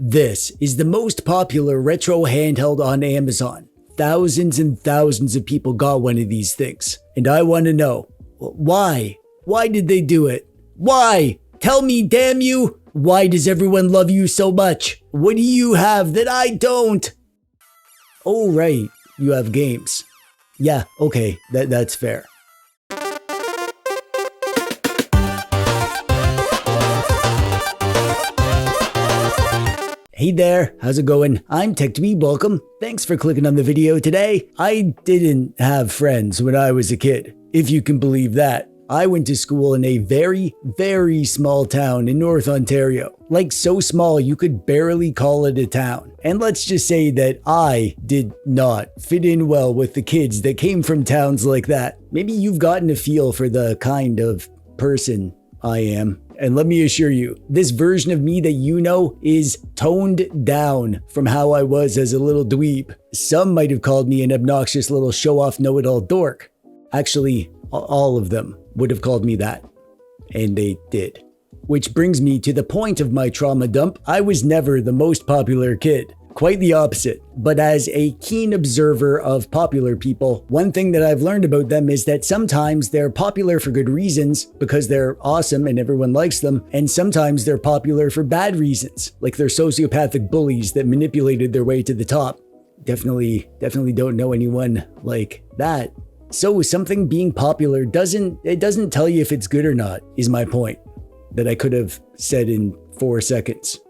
This is the most popular retro handheld on Amazon. Thousands and thousands of people got one of these things. And I want to know, why? Why did they do it? Why? Tell me, damn you! Why does everyone love you so much? What do you have that I don't? Oh, right. You have games. Yeah, okay, that's fair. Hey there, how's it going? I'm TechDweeb, welcome. Thanks for clicking on the video today. I didn't have friends when I was a kid, if you can believe that. I went to school in a very, very small town in North Ontario. Like so small you could barely call it a town. And let's just say that I did not fit in well with the kids that came from towns like that. Maybe you've gotten a feel for the kind of person I am. And let me assure you, this version of me that you know is toned down from how I was as a little dweeb. Some might have called me an obnoxious little show-off know-it-all dork. Actually, all of them would have called me that. And they did. Which brings me to the point of my trauma dump. I was never the most popular kid. Quite the opposite. But as a keen observer of popular people, one thing that I've learned about them is that sometimes they're popular for good reasons because they're awesome and everyone likes them, and sometimes they're popular for bad reasons, like they're sociopathic bullies that manipulated their way to the top. Definitely don't know anyone like that. So something being popular doesn't tell you if it's good or not, is my point, that I could have said in 4 seconds.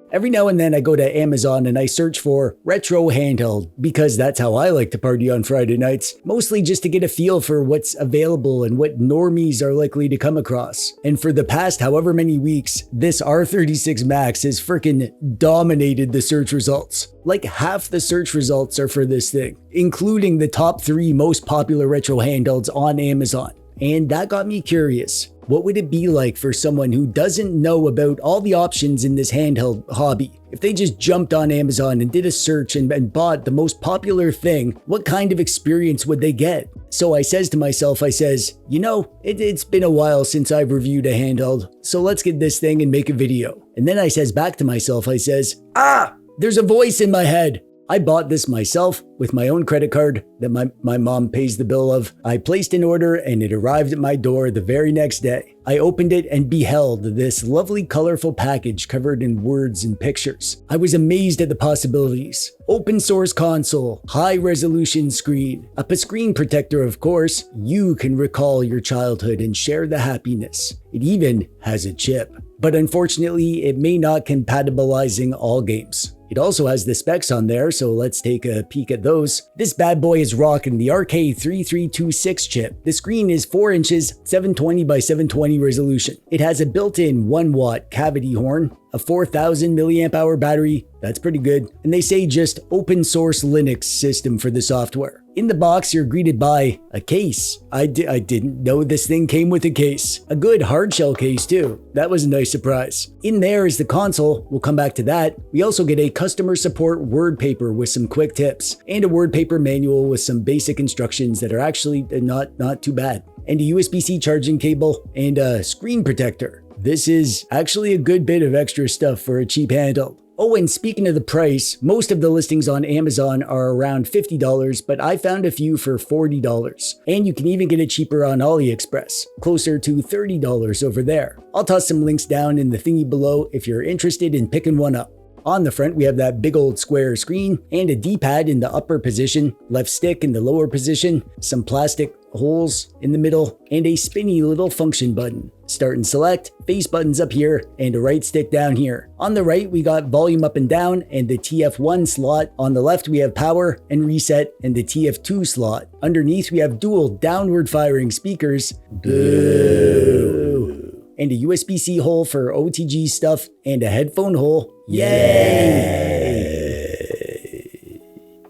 Every now and then I go to Amazon and I search for retro handheld because that's how I like to party on Friday nights, mostly just to get a feel for what's available and what normies are likely to come across. And for the past however many weeks, this R36 Max has frickin' dominated the search results. Like half the search results are for this thing, including the top 3 most popular retro handhelds on Amazon. And that got me curious. What would it be like for someone who doesn't know about all the options in this handheld hobby? If they just jumped on Amazon and did a search and bought the most popular thing, what kind of experience would they get? So I says to myself, you know, it's been a while since I've reviewed a handheld, so let's get this thing and make a video. And then I says back to myself, there's a voice in my head. I bought this myself with my own credit card that my mom pays the bill of. I placed an order and it arrived at my door the very next day. I opened it and beheld this lovely colorful package covered in words and pictures. I was amazed at the possibilities. Open source console, high resolution screen, a screen protector of course. You can recall your childhood and share the happiness. It even has a chip. But unfortunately, it may not compatibilizing all games. It also has the specs on there, so let's take a peek at those. This bad boy is rocking the RK3326 chip. The screen is 4 inches, 720 by 720 resolution. It has a built-in 1-watt cavity horn, a 4000 milliamp hour battery, that's pretty good, and they say just open source Linux system for the software. In the box, you're greeted by a case. I didn't know this thing came with a case. A good hard shell case too. That was a nice surprise. In there is the console. We'll come back to that. We also get a customer support word paper with some quick tips and a word paper manual with some basic instructions that are actually not too bad. And a USB-C charging cable and a screen protector. This is actually a good bit of extra stuff for a cheap handheld. Oh, and speaking of the price, most of the listings on Amazon are around $50, but I found a few for $40. And you can even get it cheaper on AliExpress, closer to $30 over there. I'll toss some links down in the thingy below if you're interested in picking one up. On the front, we have that big old square screen and a D-pad in the upper position, left stick in the lower position, some plastic holes in the middle, and a spinny little function button. Start and select, face buttons up here, and a right stick down here. On the right, we got volume up and down and the TF1 slot. On the left, we have power and reset and the TF2 slot. Underneath, we have dual downward firing speakers. Boo! And a USB-C hole for OTG stuff and a headphone hole. Yay!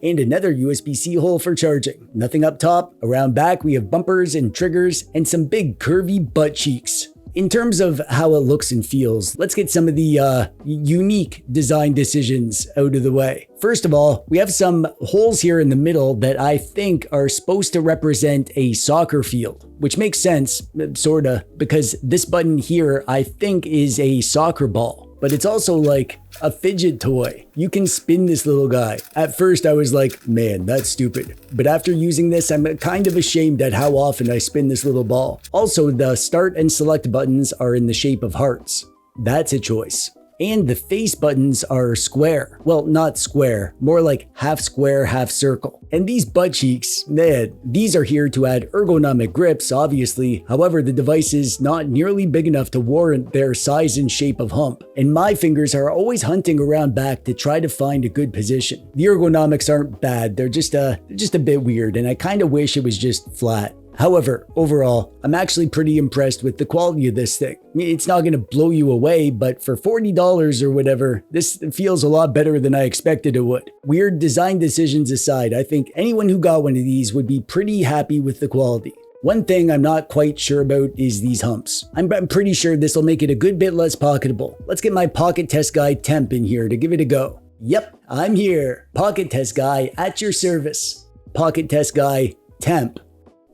And another USB-C hole for charging. Nothing up top. Around back, we have bumpers and triggers and some big curvy butt cheeks. In terms of how it looks and feels, let's get some of the unique design decisions out of the way. First of all, we have some holes here in the middle that I think are supposed to represent a soccer field, which makes sense, sorta, because this button here I think is a soccer ball. but it's also like a fidget toy. You can spin this little guy. At first I was like, man, that's stupid. But after using this, I'm kind of ashamed at how often I spin this little ball. Also, the start and select buttons are in the shape of hearts. That's a choice. And the face buttons are square. Well, not square, more like half square, half circle. And these butt cheeks, man, these are here to add ergonomic grips, obviously. However, the device is not nearly big enough to warrant their size and shape of hump. And my fingers are always hunting around back to try to find a good position. The ergonomics aren't bad, they're just a bit weird, and I kind of wish it was just flat. However, overall, I'm actually pretty impressed with the quality of this thing. It's not going to blow you away, but for $40 or whatever, this feels a lot better than I expected it would. Weird design decisions aside, I think anyone who got one of these would be pretty happy with the quality. One thing I'm not quite sure about is these humps. I'm pretty sure this will make it a good bit less pocketable. Let's get my pocket test guy Temp in here to give it a go. Yep, I'm here. Pocket test guy at your service. Pocket test guy Temp.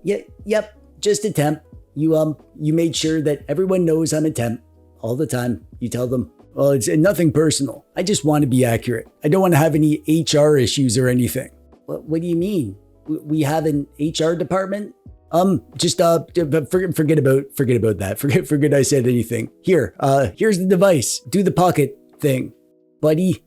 Yep, just a temp. You made sure that everyone knows I'm a temp all the time. You tell them, well, it's nothing personal. I just want to be accurate. I don't want to have any HR issues or anything. What do you mean? We have an HR department? Just forget about that. Forget I said anything. Here's the device. Do the pocket thing, buddy.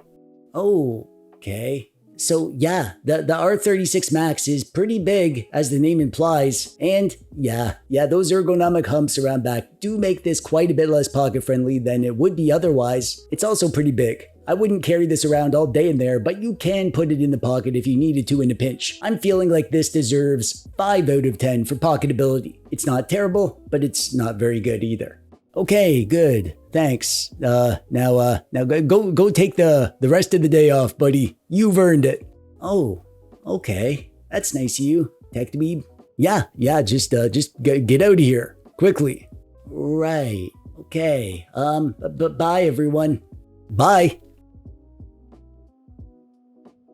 Oh, okay. So yeah, the R36 Max is pretty big, as the name implies, and yeah, those ergonomic humps around back do make this quite a bit less pocket friendly than it would be otherwise. It's also pretty big. I wouldn't carry this around all day in there, but you can put it in the pocket if you needed to in a pinch. I'm feeling like this deserves 5 out of 10 for pocketability. It's not terrible, but it's not very good either. Okay, good. Thanks. Now go take the rest of the day off, buddy. You've earned it. Oh, okay. That's nice of you, TechDweeb. Yeah, just get out of here. Quickly. Right. Okay. Bye everyone. Bye.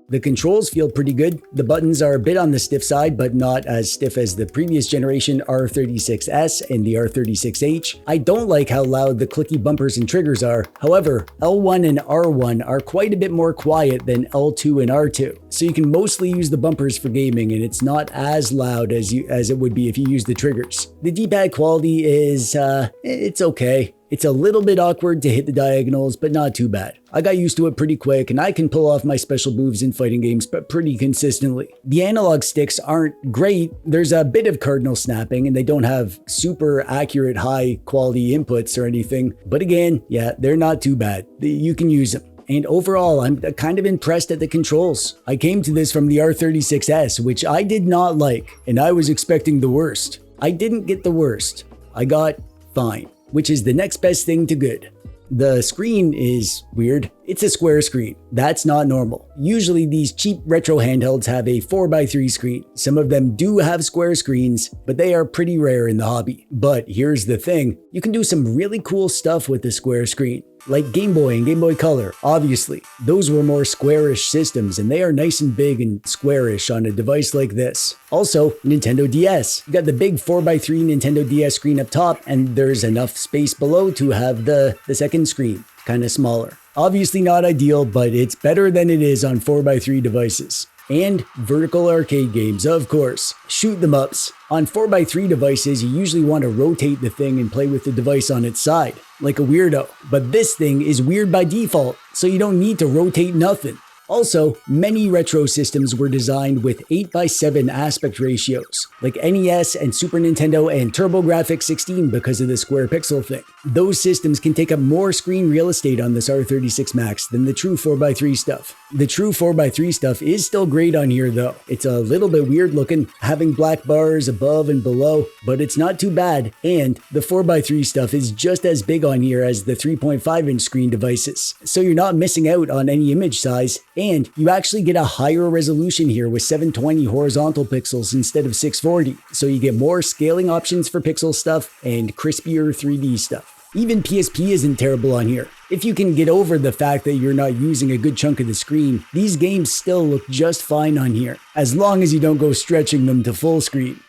The controls feel pretty good. The buttons are a bit on the stiff side, but not as stiff as the previous generation R36S and the R36H. I don't like how loud the clicky bumpers and triggers are. However, L1 and R1 are quite a bit more quiet than L2 and R2. So you can mostly use the bumpers for gaming, and it's not as loud as it would be if you use the triggers. The D-pad quality is, it's okay. It's a little bit awkward to hit the diagonals, but not too bad. I got used to it pretty quick, and I can pull off my special moves in fighting games but pretty consistently. The analog sticks aren't great. There's a bit of cardinal snapping, and they don't have super accurate high quality inputs or anything. But again, yeah, they're not too bad. You can use them. And overall, I'm kind of impressed at the controls. I came to this from the R36S, which I did not like, and I was expecting the worst. I didn't get the worst. I got fine, which is the next best thing to good. The screen is weird. It's a square screen. That's not normal. Usually these cheap retro handhelds have a 4x3 screen. Some of them do have square screens, but they are pretty rare in the hobby. But here's the thing, you can do some really cool stuff with the square screen. Like Game Boy and Game Boy Color, obviously. Those were more squarish systems, and they are nice and big and squarish on a device like this. Also, Nintendo DS. You got the big 4x3 Nintendo DS screen up top, and there's enough space below to have the second screen, kind of smaller. Obviously not ideal, but it's better than it is on 4x3 devices. And vertical arcade games, of course. Shoot 'em ups. On 4x3 devices, you usually want to rotate the thing and play with the device on its side, like a weirdo. But this thing is weird by default, so you don't need to rotate nothing. Also, many retro systems were designed with 8:7 aspect ratios, like NES and Super Nintendo and TurboGrafx-16 because of the square pixel thing. Those systems can take up more screen real estate on this R36 Max than the true 4x3 stuff. The true 4x3 stuff is still great on here though. It's a little bit weird looking, having black bars above and below, but it's not too bad, and the 4x3 stuff is just as big on here as the 3.5-inch screen devices, so you're not missing out on any image size. And you actually get a higher resolution here with 720 horizontal pixels instead of 640. So you get more scaling options for pixel stuff and crispier 3D stuff. Even PSP isn't terrible on here. If you can get over the fact that you're not using a good chunk of the screen, these games still look just fine on here, as long as you don't go stretching them to full screen.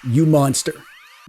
You monster.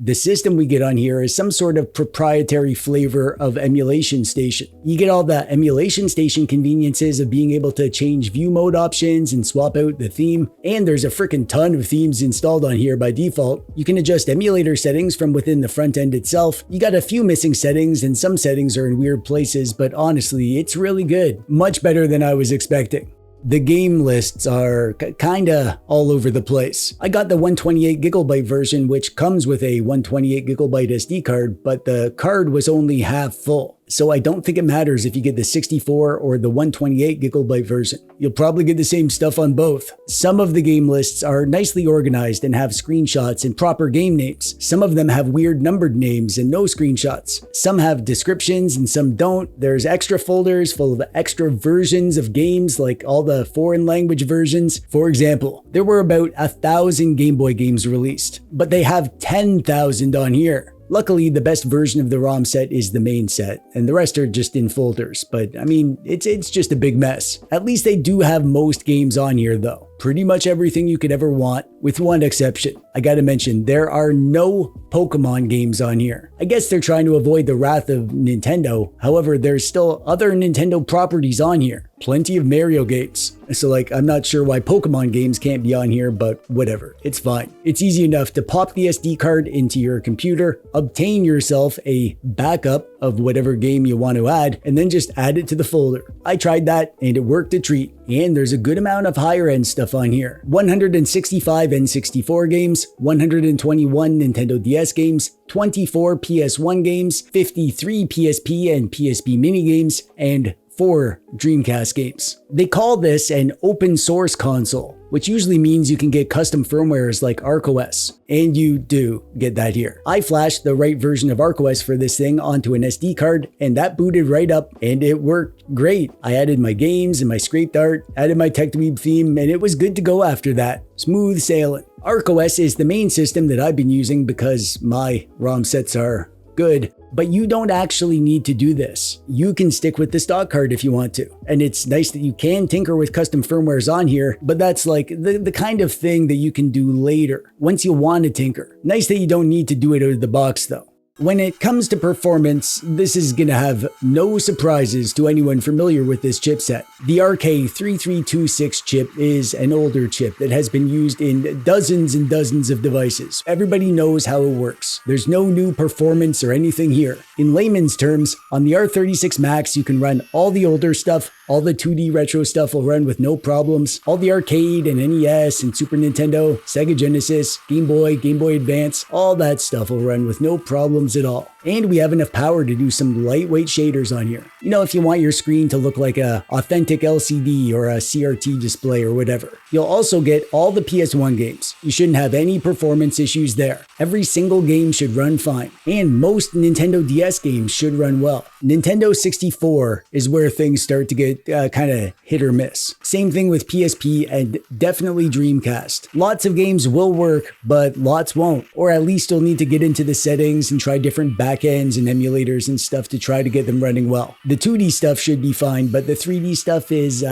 The system we get on here is some sort of proprietary flavor of emulation station. You get all the emulation station conveniences of being able to change view mode options and swap out the theme, and there's a freaking ton of themes installed on here by default. You can adjust emulator settings from within the front end itself. You got a few missing settings, and some settings are in weird places, but honestly, it's really good. Much better than I was expecting. The game lists are kinda all over the place. I got the 128GB version, which comes with a 128GB SD card, but the card was only half full. So I don't think it matters if you get the 64 or the 128GB version. You'll probably get the same stuff on both. Some of the game lists are nicely organized and have screenshots and proper game names. Some of them have weird numbered names and no screenshots. Some have descriptions and some don't. There's extra folders full of extra versions of games, like all the foreign language versions. For example, there were about 1,000 Game Boy games released, but they have 10,000 on here. Luckily, the best version of the ROM set is the main set, and the rest are just in folders, but I mean, it's just a big mess. At least they do have most games on here though. Pretty much everything you could ever want, with one exception. I gotta mention, there are no Pokemon games on here. I guess they're trying to avoid the wrath of Nintendo. However, there's still other Nintendo properties on here. Plenty of Mario games. So I'm not sure why Pokemon games can't be on here, but whatever, it's fine. It's easy enough to pop the SD card into your computer, obtain yourself a backup of whatever game you want to add, and then just add it to the folder. I tried that and it worked a treat. And there's a good amount of higher end stuff on here. 165 N64 games, 121 Nintendo DS games, 24 PS1 games, 53 PSP and PSP mini games, and 4 Dreamcast games. They call this an open source console, which usually means you can get custom firmwares like ArkOS, and you do get that here. I flashed the right version of ArkOS for this thing onto an SD card, and that booted right up, and it worked great. I added my games and my scraped art, added my TechDweeb theme, and it was good to go after that. Smooth sailing. ArkOS is the main system that I've been using because my ROM sets are good. But you don't actually need to do this. You can stick with the stock card if you want to. And it's nice that you can tinker with custom firmwares on here, but that's like the kind of thing that you can do later, once you want to tinker. Nice that you don't need to do it out of the box though. When it comes to performance, this is going to have no surprises to anyone familiar with this chipset. The RK3326 chip is an older chip that has been used in dozens and dozens of devices. Everybody knows how it works. There's no new performance or anything here. In layman's terms, on the R36 Max, you can run all the older stuff. All the 2D retro stuff will run with no problems. All the arcade and NES and Super Nintendo, Sega Genesis, Game Boy Advance, all that stuff will run with no problems at all. And we have enough power to do some lightweight shaders on here. You know, if you want your screen to look like a authentic LCD or a CRT display or whatever. You'll also get all the PS1 games. You shouldn't have any performance issues there. Every single game should run fine. And most Nintendo DS games should run well. Nintendo 64 is where things start to get kind of hit or miss. Same thing with PSP and definitely Dreamcast. Lots of games will work, but lots won't. Or at least you'll need to get into the settings and try different backends and emulators and stuff to try to get them running well. The 2D stuff should be fine, but the 3D stuff is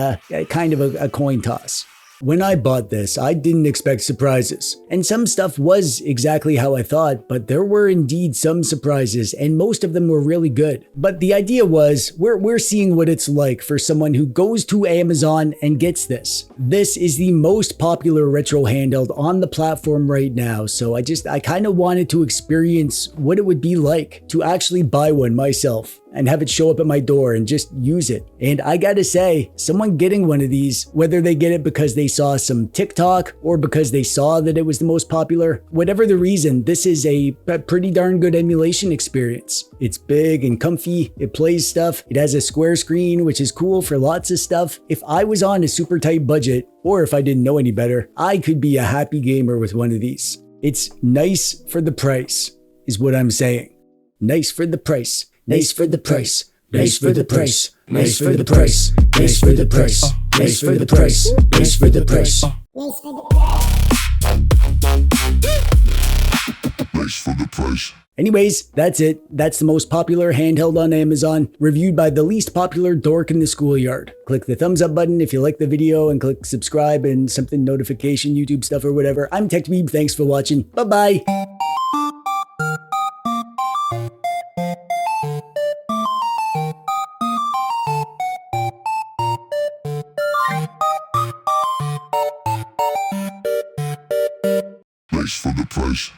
kind of a coin toss. When I bought this, I didn't expect surprises. And some stuff was exactly how I thought, but there were indeed some surprises, and most of them were really good. But the idea was, we're seeing what it's like for someone who goes to Amazon and gets this. This is the most popular retro handheld on the platform right now, so I kind of wanted to experience what it would be like to actually buy one myself and have it show up at my door and just use it. And I gotta say, someone getting one of these, whether they get it because they saw some TikTok or because they saw that it was the most popular, whatever the reason, this is a pretty darn good emulation experience. It's big and comfy, it plays stuff, it has a square screen, which is cool for lots of stuff. If I was on a super tight budget, or if I didn't know any better, I could be a happy gamer with one of these. It's nice for the price, is what I'm saying. Nice for the price. Nice for the price. Nice for the price. Nice for the price. Nice for the price. Nice for the price. Nice for the price. Nice for the price. Anyways, that's it. That's the most popular handheld on Amazon, reviewed by the least popular dork in the schoolyard. Click the thumbs up button if you like the video and click subscribe and something notification, YouTube stuff or whatever. I'm TechDweeb. Thanks for watching. Bye-bye. Thanks for the price.